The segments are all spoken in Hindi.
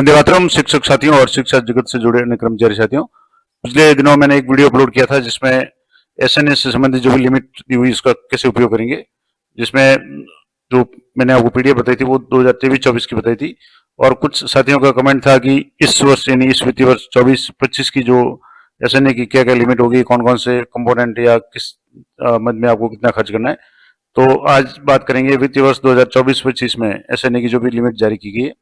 वंदे मातरम। शिक्षक साथियों और शिक्षा जगत से जुड़े अन्य कर्मचारी साथियों, पिछले दिनों मैंने एक वीडियो अपलोड किया था जिसमें एसएनएस से संबंधित जो भी लिमिट दी हुई उसका कैसे उपयोग करेंगे, जिसमें जो मैंने आपको पीडीएफ बताई थी वो 2023-24 की बताई थी। और कुछ साथियों का कमेंट था कि इस वर्ष यानी इस वित्तीय वर्ष 24-25 की जो एसएनए की क्या क्या लिमिट होगी, कौन कौन से कंपोनेंट या किस मद में आपको कितना खर्च करना है। तो आज बात करेंगे वित्तीय वर्ष 2024-25 में एसएनए की जो भी लिमिट जारी की गई है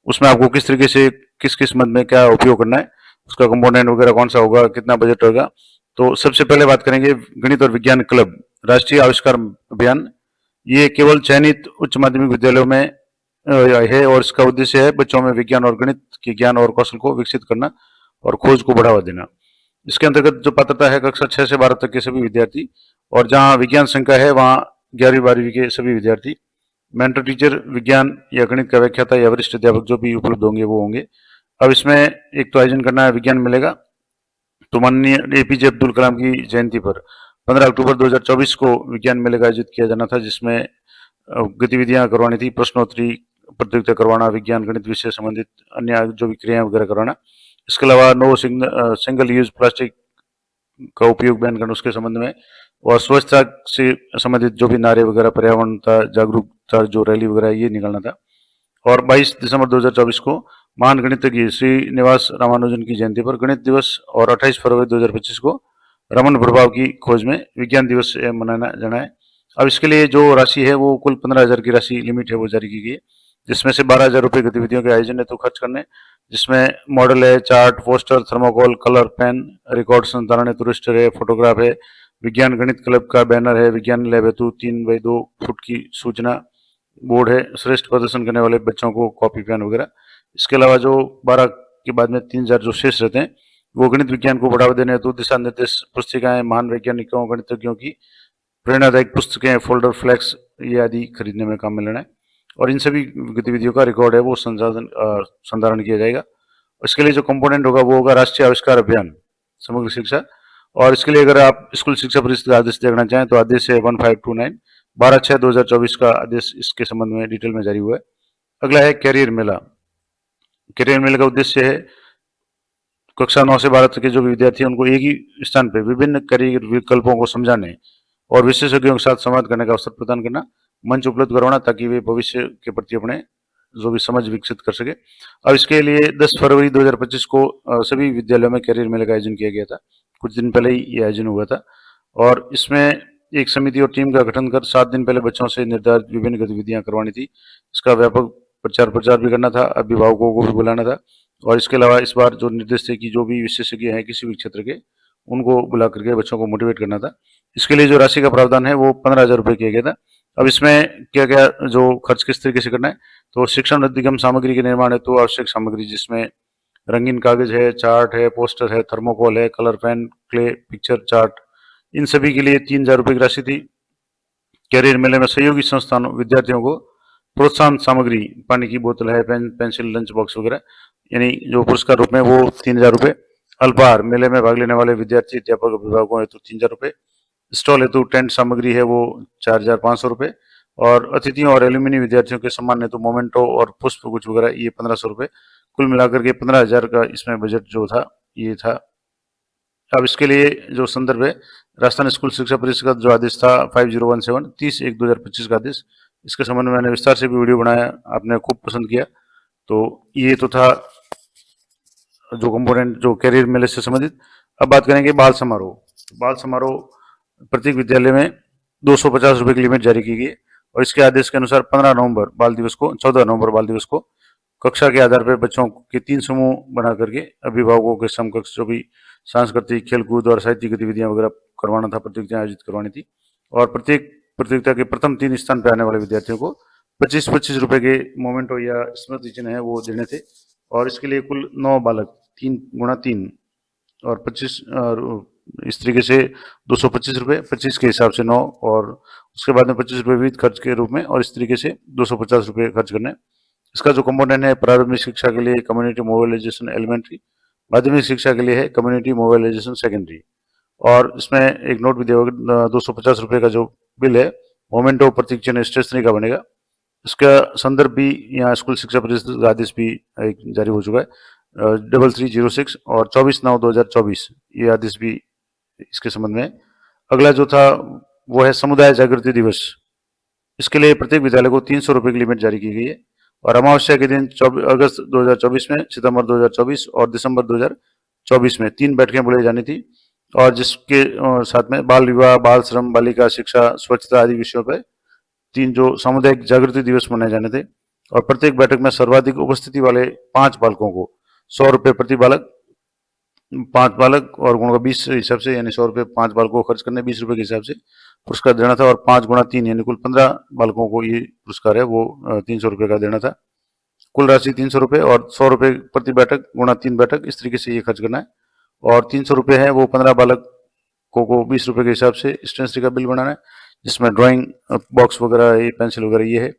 उसमें आपको किस तरीके से किस किस मद में क्या उपयोग करना है, उसका कंपोनेंट वगैरह कौन सा होगा, कितना बजट होगा। तो सबसे पहले बात करेंगे गणित और विज्ञान क्लब राष्ट्रीय आविष्कार अभियान। ये केवल चयनित उच्च माध्यमिक विद्यालयों में है और इसका उद्देश्य है बच्चों में विज्ञान और गणित के ज्ञान और कौशल को विकसित करना और खोज को बढ़ावा देना। इसके अंतर्गत जो पात्रता है कक्षा 6 से 12 तक के सभी विद्यार्थी, और जहाँ विज्ञान संकाय है वहाँ 11वीं-12वीं के सभी विद्यार्थी। मेंटर टीचर विज्ञान या गणित का व्याख्याता या वरिष्ठ अध्यापक जो भी उपलब्ध होंगे वो होंगे। अब इसमें एक तो आयोजन करना है विज्ञान मिलेगा, तो माननीय एपीजे अब्दुल कलाम की जयंती पर 15 अक्टूबर 2024 को विज्ञान मेले का आयोजित किया जाना था, जिसमें गतिविधियां करवानी थी, प्रश्नोत्तरी प्रतियोगिता करवाना, विज्ञान गणित विषय संबंधित अन्य जो भी क्रियाएं वगैरह करवाना। इसके अलावा नो सिंगल यूज प्लास्टिक का उपयोग बैन करना उसके संबंध में, और स्वच्छता से संबंधित जो भी नारे वगैरह, पर्यावरणता जागरूकता जो रैली वगैरह ये निकालना था। और 22 दिसंबर 2024 को महान गणितज्ञ श्रीनिवास रामानुजन की जयंती पर गणित दिवस, और 28 फरवरी 2025 को रमन प्रभाव की खोज में विज्ञान दिवस मनाना जाना है। अब इसके लिए जो राशि है वो कुल 15,000 की राशि लिमिट है वो जारी की गई है, जिसमें से 12,000 रुपये गतिविधियों के आयोजन है तो खर्च करने, जिसमें मॉडल है, chart, poster, thermocol, colour pen, record संधारण हेतु रजिस्टर है, फोटोग्राफ है, विज्ञान गणित क्लब का बैनर है, विज्ञान लैब हेतु 3x2 फुट की सूचना बोर्ड है, श्रेष्ठ प्रदर्शन करने वाले बच्चों को कॉपी पेन वगैरह। इसके अलावा जो 12 के बाद में 3,000 जो शेष रहते हैं वो गणित विज्ञान को बढ़ावा देने हेतु दिशा निर्देश पुस्तिकाएं, महान वैज्ञानिकों गणितज्ञों की प्रेरणादायक पुस्तकें, फोल्डर, फ्लैक्स ये आदि खरीदने में काम में लेना है। और इन सभी गतिविधियों का रिकॉर्ड है वो संधारण किया जाएगा। इसके लिए जो कंपोनेंट होगा वो होगा राष्ट्रीय आविष्कार अभियान समग्र शिक्षा। और इसके लिए अगर आप स्कूल शिक्षा परिषद का आदेश देखना चाहें तो आदेश है 1529 12/6/2024 का आदेश इसके संबंध में डिटेल में जारी हुआ है। अगला है कैरियर मेला। कैरियर मेले का उद्देश्य है कक्षा 9 से 12 तक के जो भी विद्यार्थी हैं उनको एक ही स्थान पर विभिन्न कैरियर विकल्पों को समझाने और विशेषज्ञों के साथ संवाद करने का अवसर प्रदान करना, मंच उपलब्ध करवाना ताकि वे भविष्य के प्रति अपने जो भी समझ विकसित कर सके। अब इसके लिए 10 फरवरी 2025 को सभी विद्यालयों में कैरियर मेले का आयोजन किया गया था। कुछ दिन पहले ही ये आयोजन हुआ था, और इसमें एक समिति और टीम का गठन कर 7 दिन पहले बच्चों से निर्धारित विभिन्न गतिविधियां करवानी थी। इसका व्यापक प्रचार भी करना था, अभिभावकों को भी बुलाना था। और इसके अलावा इस बार जो निर्देश थे कि जो भी विशेषज्ञ हैं किसी भी क्षेत्र के उनको बुला करके बच्चों को मोटिवेट करना था। इसके लिए जो राशि का प्रावधान है वो 15,000 रुपये किया गया था। अब इसमें क्या क्या जो खर्च किस तरीके से करना है, तो शिक्षण अधिगम सामग्री के निर्माण है तो आवश्यक सामग्री जिसमें रंगीन कागज है, चार्ट है, पोस्टर है, थर्मोकोल है, colour pen, clay, picture chart, इन सभी के लिए 3,000 रुपये की राशि थी। कैरियर मेले में सहयोगी संस्थानों विद्यार्थियों को प्रोत्साहन सामग्री, पानी की बोतल है, पेंसिल, लंच बॉक्स वगैरह, यानी जो पुरस्कार रूप में वो 3,000 रुपये। अल्पाहार, मेले में भाग लेने वाले विद्यार्थी, अध्यापक, अभिभावकों हेतु 3,000 रुपये। स्टॉल हेतु टेंट सामग्री है वो 4,500 रुपये। और अतिथियों और एल्यूमिनी विद्यार्थियों के सम्मान हेतु मोमेंटो और पुष्प गुच्छ वगैरह ये 1,500 रुपये। कुल मिलाकर के 15,000 का इसमें बजट जो था ये था। अब इसके लिए जो संदर्भ है राजस्थान स्कूल शिक्षा परिषद का जो आदेश था 5017 30/1/2025 का आदेश, इसके संबंध में मैंने विस्तार से भी वीडियो बनाया, आपने खूब पसंद किया। तो ये तो था जो कंपोनेंट जो कैरियर मेले से संबंधित। अब बात करेंगे बाल समारोह। बाल समारोह प्रत्येक विद्यालय में 250 रुपये की लिमिट जारी की गई, और इसके आदेश के अनुसार 15 नवंबर बाल दिवस को, 14 नवंबर बाल दिवस को कक्षा के आधार पर बच्चों के 3 समूह बना करके अभिभावकों के समकक्ष जो भी सांस्कृतिक, खेलकूद और साहित्यिक गतिविधियां वगैरह करवाना था, प्रतियोगिताएं आयोजित करवानी थी। और प्रत्येक प्रतियोगिता के प्रथम 3 स्थान पर आने वाले विद्यार्थियों को 25-25 रुपये के मोमेंटो या स्मृति चिन्ह है वो देने थे। और इसके लिए कुल 9 बालक 3x3 और 25 इस तरीके से 225 रुपये, 25 के हिसाब से 9, और उसके बाद में 25 रुपये विविध खर्च के रूप में, और इस तरीके से 250 रुपये खर्च करने। इसका जो कंपोनेंट है प्रारंभिक शिक्षा के लिए कम्युनिटी मोबाइलाइजेशन एलिमेंट्री, माध्यमिक शिक्षा के लिए है कम्युनिटी मोबाइलाइजेशन सेकेंडरी। और इसमें एक नोट भी दिया होगा, 250 रुपये का जो बिल है मोमेंटो प्रतीक चिन्ह स्टेशनरी का बनेगा। इसका संदर्भ भी यहाँ स्कूल शिक्षा परिषद का आदेश भी एक जारी हो चुका है, 3306 और 24/9/2024 ये आदेश भी इसके संबंध में। अगला जो था वो है समुदाय जागृति दिवस। इसके लिए प्रत्येक विद्यालय को 300 रुपए की लिमिट जारी की गई है और अमावस्या के दिन अगस्त 2024 में, सितंबर 2024 और दिसंबर 2024 में 3 बैठकें बुलाई जानी थी और जिसके साथ में बाल विवाह, बाल श्रम, बालिका शिक्षा, स्वच्छता आदि विषयों पर 3 जो सामुदायिक जागृति दिवस मनाए जाने थे और प्रत्येक बैठक में सर्वाधिक उपस्थिति वाले 5 बालकों को 100 रुपए प्रति बालक, 5 बालक और गुणों का 20 हिसाब से, यानी 100 रुपए 5 बालकों को खर्च करने 20 रुपए के हिसाब से पुरस्कार देना था और 5 गुणा 3 यानी कुल 15 बालकों को ये पुरस्कार है वो 300 रुपए का देना था। कुल राशि 300 रुपए और 100 रुपए प्रति बैठक गुणा 3 बैठक, इस तरीके से ये खर्च करना है। और 300 रुपए है वो 15 बालकों को 20 रुपए के हिसाब से स्टेशनरी का बिल बनाना है, जिसमें ड्राइंग बॉक्स वगैरह, ये पेंसिल वगैरह ये है।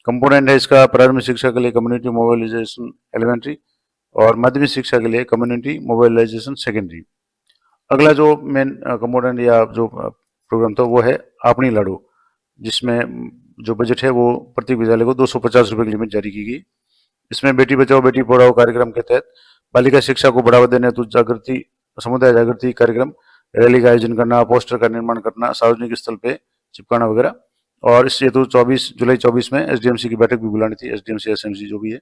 कंपोनेंट है इसका प्रारंभिक शिक्षा के लिए कम्युनिटी मोबाइलाइजेशन एलिमेंट्री और माध्यमिक शिक्षा के लिए कम्युनिटी मोबाइलाइजेशन सेकेंडरी। अगला जो मेन कंपोनेंट या जो प्रोग्राम था वो है अपनी लड़ो, जिसमें जो बजट है वो प्रत्येक विद्यालय को 250 रुपए की लिमिट जारी की गई। इसमें बेटी बचाओ बेटी पढ़ाओ कार्यक्रम के तहत बालिका शिक्षा को बढ़ावा देने हेतु जागृति, समुदाय जागृति कार्यक्रम, रैली का आयोजन करना, पोस्टर का निर्माण करना, सार्वजनिक स्थल पे चिपकाना वगैरह। और इस हेतु 24 जुलाई 24 में एसडीएमसी की बैठक भी बुलानी थी, एसडीएमसी एसएमसी जो भी है।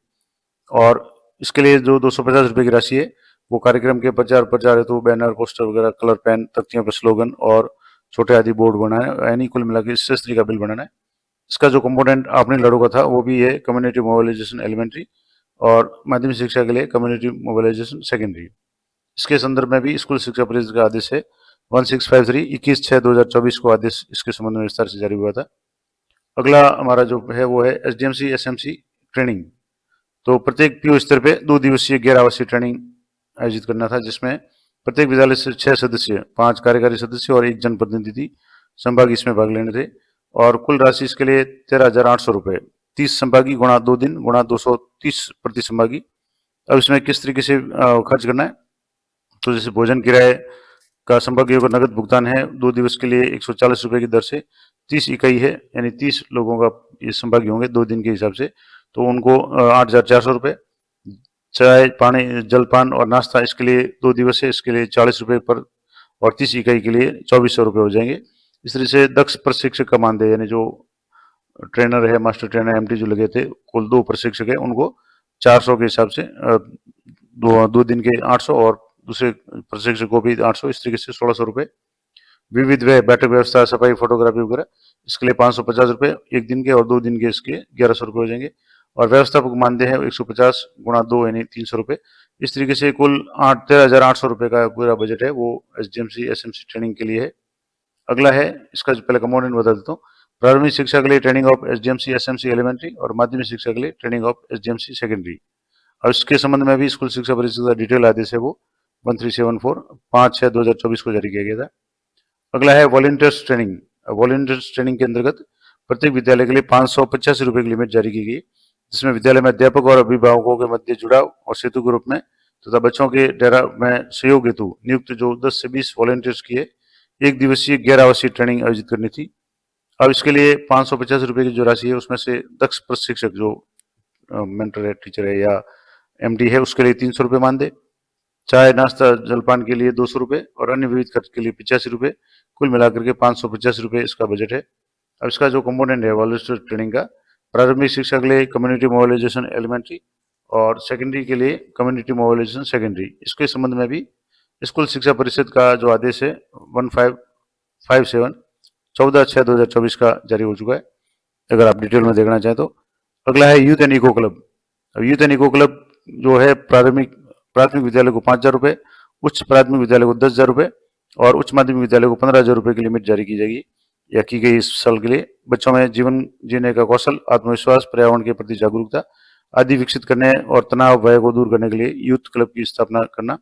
और इसके लिए जो 250 रुपए की राशि है वो कार्यक्रम के प्रचार हेतु बैनर, पोस्टर वगैरह, कलर पेन, तख्तियों पर स्लोगन और छोटे आदि बोर्ड बनाना है, यानी कुल मिला के स्टेशनरी का बिल बनाना है। इसका जो कंपोनेंट आपने लड़ो का था वो भी है कम्युनिटी मोबाइलाइजेशन एलिमेंट्री और माध्यमिक शिक्षा के लिए कम्युनिटी मोबाइलाइजेशन सेकेंडरी। इसके संदर्भ में भी स्कूल शिक्षा परिषद का आदेश है 1653 21/6/2024 को आदेश इसके संबंध में विस्तार से जारी हुआ था। अगला हमारा जो है वो है एसडीएमसी एसएमसी ट्रेनिंग। तो प्रत्येक पीओ स्तर पे 2 दिवसीय गैर आवासीय ट्रेनिंग आयोजित करना था, जिसमें प्रत्येक विद्यालय से 6 सदस्य, 5 कार्यकारी सदस्य और 1 जनप्रतिनिधि संभागी इसमें भाग लेने थे और कुल राशि इसके लिए 13,800 रुपए, 30 संभागी गुणा 2 दिन गुणा 230 प्रति संभागी। अब इसमें किस तरीके से खर्च करना है, तो जैसे भोजन किराए का संभागियों को नगद भुगतान है 2 दिवस के लिए 140 रुपए की दर से, 30 इकाई है यानी 30 लोगों का ये संभागी होंगे 2 दिन के हिसाब से, तो उनको 8,400 रुपए। चाय, पानी, जलपान और नाश्ता इसके लिए 2 दिवस है, इसके लिए 40 रुपए पर और 30 इकाई के लिए 2400 रुपए हो जाएंगे। इस तरह से दक्ष प्रशिक्षक का मानदेय, यानी जो ट्रेनर है, मास्टर ट्रेनर एमटी जो लगे थे, कुल 2 प्रशिक्षक है, उनको 400 के हिसाब से 2 दिन के 800 और दूसरे प्रशिक्षक को भी 800, इस तरीके से 1600 रुपए। विविध व्यय, बैठक व्यवस्था, सफाई, फोटोग्राफी वगैरह इसके लिए 550 रुपए 1 दिन के और 2 दिन के इसके 1100 रुपए हो जाएंगे। और व्यवस्थापक मानदेय है 150 गुणा 2 यानी 300 रुपए। इस तरीके से कुल 13,800 रुपए का पूरा बजट है वो एसडीएमसी एसएमसी ट्रेनिंग के लिए है। अगला है इसका जो पहले कंपोनेंट बता देता हूँ, प्रारंभिक शिक्षा के लिए training of SDMC SMC elementary और माध्यमिक शिक्षा के लिए ट्रेनिंग ऑफ एसडीएमसी सेकेंडरी। और इसके संबंध में भी स्कूल शिक्षा परिषद का डिटेल आदेश है वो 1374 5/6/2024 को जारी किया गया था। अगला है वॉलंटियर्स ट्रेनिंग। वॉलंटियर्स ट्रेनिंग के अंतर्गत प्रत्येक विद्यालय के लिए 585 रुपए की लिमिट जारी की गई, जिसमें विद्यालय में अध्यापक और अभिभावकों के मध्य जुड़ाव और सेतु के रूप में तथा बच्चों के डेरा में सहयोग हेतु नियुक्त जो 10 से 20 वॉलंटियर्स की 1 दिवसीय गैर आवासीय ट्रेनिंग आयोजित करनी थी। अब इसके लिए 550 रुपए की जो राशि है उसमें से दक्ष प्रशिक्षक जो मेंटर है, टीचर है या एमडी है, उसके लिए 300 रुपए मान दे। चाय, नाश्ता, जलपान के लिए 200 रुपए और अन्य विविध खर्च के लिए 85 रुपए, कुल मिलाकर के 550 रुपए इसका बजट है। अब इसका जो कंपोनेंट है वॉलंटियर ट्रेनिंग का, प्रारंभिक शिक्षा के लिए कम्युनिटी मोबाइलाइजेशन एलिमेंट्री और सेकेंडरी के लिए कम्युनिटी मोबाइलाइजेशन सेकेंडरी। इसके संबंध में भी स्कूल शिक्षा परिषद का जो आदेश है 1557 14/6/2024 का जारी हो चुका है, अगर आप डिटेल में देखना चाहें तो। अगला है यूथ एंड इको क्लब। अब यूथ एंड इको क्लब जो है प्राथमिक विद्यालय को 5,000 रुपए, उच्च प्राथमिक विद्यालय को 10,000 रुपए और उच्च माध्यमिक विद्यालय को 15,000 रुपए की लिमिट जारी की जाएगी या की गई इस साल के लिए। बच्चों में जीवन जीने का कौशल, आत्मविश्वास, पर्यावरण के प्रति जागरूकता आदि विकसित करने और तनाव भय को दूर करने के लिए यूथ क्लब की स्थापना करना,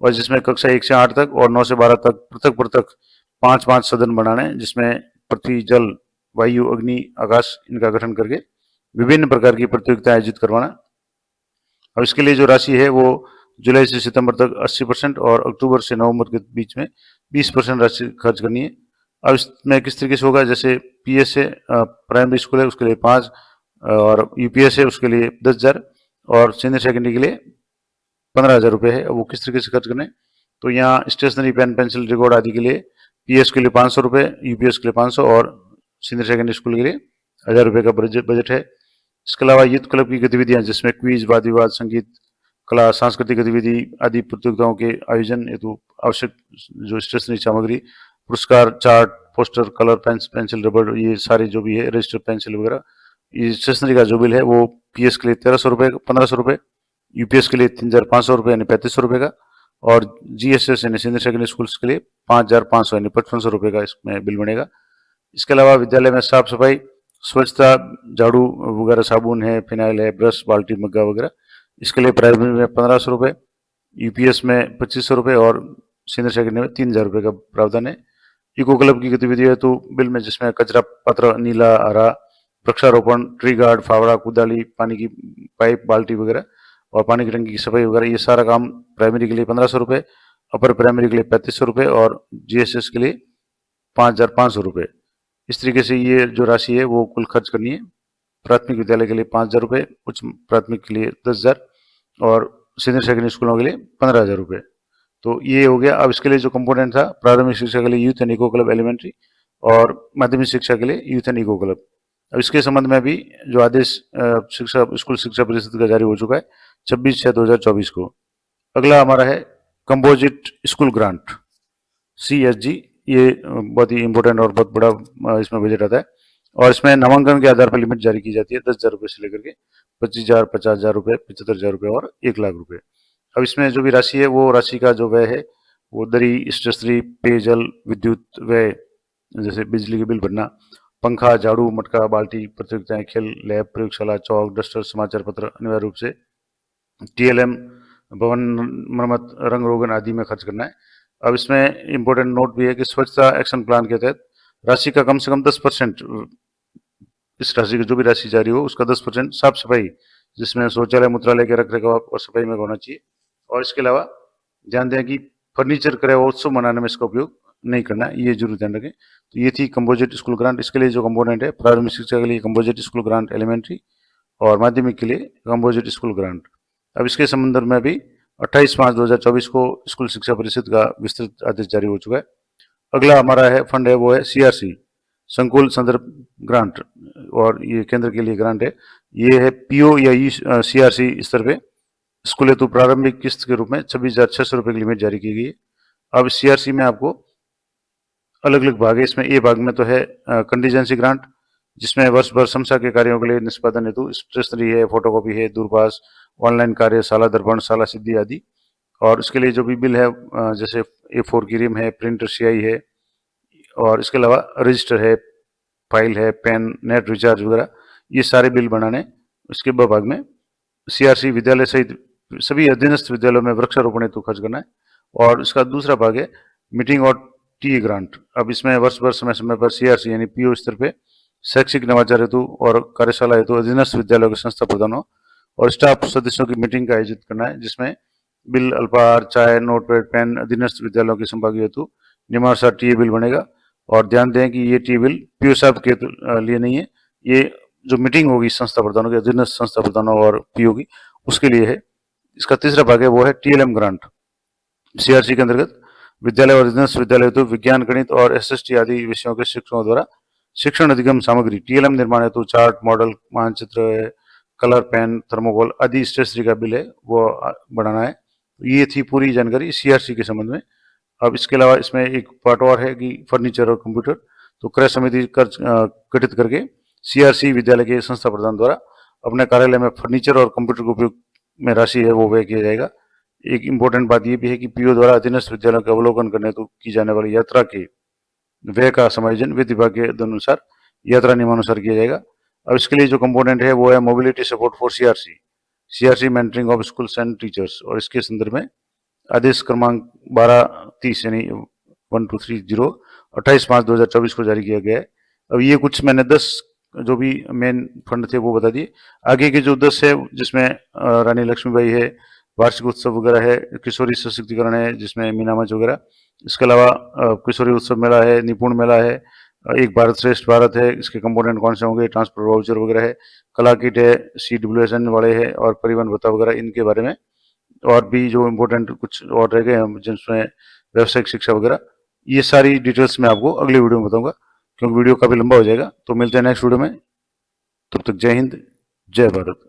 और जिसमें कक्षा 1 से 8 तक और 9 से 12 तक पृथक 5-5 सदन बनाने, जिसमें पृथ्वी, जल, वायु, अग्नि, आकाश इनका गठन करके विभिन्न प्रकार की प्रतियोगिता आयोजित करवाना। अब इसके लिए जो राशि है वो जुलाई से सितंबर तक 80% और अक्टूबर से नवंबर के बीच में 20% राशि खर्च करनी है। अब इसमें किस तरीके से होगा, जैसे पीएस है प्राइमरी स्कूल है उसके लिए 5, और यूपीएस है उसके लिए 10,000 और सीनियर सेकेंडरी के लिए 15,000 रुपये है। वो किस तरीके से खर्च करने, तो यहाँ स्टेशनरी पेन पेंसिल रिकॉर्ड आदि के लिए पीएस के लिए 500 रुपये, यूपीएस के लिए 500 और सीनियर सेकेंडरी स्कूल के लिए 1,000 रुपये का बजट है। इसके अलावा यूथ क्लब की गतिविधियां जिसमें क्विज, वाद विवाद, संगीत, कला, सांस्कृतिक गतिविधि आदि प्रतियोगिताओं के आयोजन हेतु आवश्यक जो स्टेशनरी सामग्री, पुरस्कार, चार्ट, पोस्टर, कलर, पेंसिल, रबड़, ये सारे जो भी है, रजिस्टर, पेंसिल वगैरह, ये स्टेशनरी का जो बिल है वो पीएस के लिए 1,300 रुपये, 1,500 रुपये, यूपीएस के लिए 3,500 रुपये यानी 3,500 रुपये का, और जीएसएस यानी सीनियर सेकेंडरी स्कूल्स के लिए 5,500 यानी 5,500 रुपये का इसमें बिल बनेगा। इसके अलावा विद्यालय में साफ सफाई, स्वच्छता, झाड़ू वगैरह, साबुन है, फिनाइल है, ब्रश, बाल्टी, मग्गा वगैरह, इसके लिए प्राइमरी में 1,500 रुपये, यूपीएस में 2,500 रुपये और सीनियर सेकेंडरी में 3,000 रुपये का प्रावधान है। इको क्लब की गतिविधि है तो बिल में जिसमें कचरा पात्र, नीला, हरा, वृक्षारोपण, ट्री गार्ड, फावड़ा, कुदाली, पानी की पाइप, बाल्टी वगैरह और पानी की टंकी की सफाई वगैरह, ये सारा काम प्राइमरी के लिए 1,500 रुपये, अपर प्राइमरी के लिए 3,500 रुपये और जीएसएस के लिए 5,500 रुपये। इस तरीके से ये जो राशि है वो कुल खर्च करनी है। प्राथमिक विद्यालय के लिए 5,000 रुपये, उच्च प्राथमिक के लिए 10,000 और सीनियर सेकेंडरी स्कूलों के लिए 15,000 रुपये। तो ये हो गया। अब इसके लिए जो कंपोनेंट था, प्राथमिक शिक्षा के लिए youth and eco club elementary और माध्यमिक शिक्षा के लिए यूथ एंड इको क्लब। अब इसके संबंध में भी जो आदेश शिक्षा स्कूल शिक्षा परिषद का जारी हो चुका है 26/6/2024 को। अगला हमारा है कंपोजिट स्कूल ग्रांट, CSG। ये बहुत ही इंपॉर्टेंट और बहुत बड़ा इसमें बजट आता है और इसमें नामांकन के आधार पर लिमिट जारी की जाती है 10,000 रुपये से लेकर के 25,000, 50,000 रुपये, 75,000 रुपये और 1,00,000 रुपये। अब इसमें जो भी राशि है वो राशि का जो व्यय है वो दरी, स्टेशनरी, पेयजल, विद्युत व्यय जैसे बिजली के बिल भरना, पंखा, झाड़ू, मटका, बाल्टी, प्रतियोगिताएं, खेल, लैब, प्रयोगशाला, चौक, डस्टर, समाचार पत्र, अनिवार्य रूप से TLM, भवन मरम्मत, रंग रोगन आदि में खर्च करना है। अब इसमें इंपॉर्टेंट नोट भी है कि स्वच्छता एक्शन प्लान के तहत राशि का कम से कम 10%, इस राशि की जो भी राशि जारी हो उसका 10% साफ सफाई जिसमें शौचालय, मूत्रालय के रख रखाव और सफाई में होना चाहिए। और इसके अलावा ध्यान दें कि फर्नीचर क्रय उत्सव मनाने में इसका उपयोग नहीं करना है, ये जरूर ध्यान रखें। तो ये थी कंपोजिट स्कूल ग्रांट। इसके लिए जो कंपोनेंट है, प्राथमिक शिक्षा के लिए कंपोजिट स्कूल ग्रांट एलिमेंट्री और माध्यमिक के लिए कंपोजिट स्कूल ग्रांट। अब इसके संबंध में भी 28/5/2024 को स्कूल शिक्षा परिषद का विस्तृत आदेश जारी हो चुका है। अगला हमारा है फंड है वो है CRC, संकुल संदर्भ ग्रांट, और ये केंद्र के लिए ग्रांट है। ये है PO या CRC स्तर पे स्कूल हेतु प्रारंभिक किस्त के रूप में 26,600 रुपये की लिमिट जारी की गई है। अब CRC में आपको अलग अलग भाग है। इसमें A भाग में तो है कंटीजेंसी ग्रांट, जिसमें वर्ष भर समसा के कार्यों के लिए निष्पादन हेतु स्टेशनरी है, फोटोकॉपी है, दूरभाष, ऑनलाइन कार्य, शाला दर्पण, शाला सिद्धि आदि। और इसके लिए जो भी बिल है जैसे A4 की रिम है, प्रिंटर CI है और इसके अलावा रजिस्टर है, फाइल है, पेन, नेट रिचार्ज वगैरह, ये सारे बिल बनाने इसके भाग में CRC विद्यालय सहित सभी अधीनस्थ विद्यालयों में वृक्षारोपण हेतु खर्च करना है। और इसका दूसरा भाग है मीटिंग और टी ग्रांट। अब इसमें वर्ष भर समय समय पर CRC यानी PO स्तर पे शैक्षिक नवाचार हेतु और कार्यशाला हेतु अधीनस्थ विद्यालयों के संस्था प्रधानों और स्टाफ सदस्यों की मीटिंग का आयोजित करना है, जिसमें बिल, अल्पाहार, चाय, नोटपैड, पेन अधीनस्थ विद्यालयों के संभागीय हेतु नियमानुसार टी बिल बनेगा। और ध्यान दें कि ये टी बिल PO साहब के लिए नहीं है, ये जो मीटिंग होगी संस्था प्रधानों की, अधीनस्थ संस्था प्रधानों और PO की, उसके लिए है। इसका तीसरा भाग है वो है TLM ग्रांट। CRC के अंतर्गत विद्यालय और अधीनस्थ विद्यालय हेतु विज्ञान, गणित और SST आदि विषयों के शिक्षकों द्वारा शिक्षण अधिगम सामग्री TLM निर्माण हेतु चार्ट, मॉडल, मानचित्र, कलर, पेन, थर्मोकोल आदि स्टेशनरी का बिल है वो बढ़ाना है। ये थी पूरी जानकारी CRC के संबंध में। अब इसके अलावा इसमें एक पार्ट और है कि फर्नीचर और कंप्यूटर, तो क्रय समिति गठित करके CRC विद्यालय के संस्था प्रधान द्वारा अपने कार्यालय में फर्नीचर और कंप्यूटर के उपयोग में राशि है वो व्यय किया जाएगा। एक इम्पोर्टेंट बात यह भी है कि PO द्वारा अधीनस्थ विद्यालयों का अवलोकन करने हेतु की जाने वाली यात्रा के व्यय का समायोजन वित्त विभाग के अनुसार यात्रा नियमानुसार किया जाएगा। अब इसके लिए जो कंपोनेंट है वो है mobility support for CRC mentoring of schools and teachers, और इसके संदर्भ में आदेश क्रमांक 1230 यानी 1230 28/5/2024 को जारी किया गया है। अब ये कुछ मैंने 10 जो भी मेन फंड थे वो बता दिए। आगे के जो 10 है जिसमें रानी लक्ष्मीबाई है, वार्षिक उत्सव वगैरह है, किशोरी सशक्तिकरण है जिसमें मीना मंच वगैरह, इसके अलावा किशोरी उत्सव मेला है, निपुण मेला है, एक भारत श्रेष्ठ भारत है, इसके कंपोनेंट कौन से होंगे, ट्रांसपोर्ट वाउचर वगैरह है, कला किट है, CWSN वाले है और परिवहन भत्ता वगैरह, इनके बारे में और भी जो इम्पोर्टेंट कुछ और रह गए हैं जिसमें व्यावसायिक शिक्षा वगैरह, ये सारी डिटेल्स मैं आपको अगले वीडियो में बताऊंगा, क्योंकि वीडियो काफी लंबा हो जाएगा। तो मिलते हैं नेक्स्ट वीडियो में, तब तक जय हिंद, जय भारत।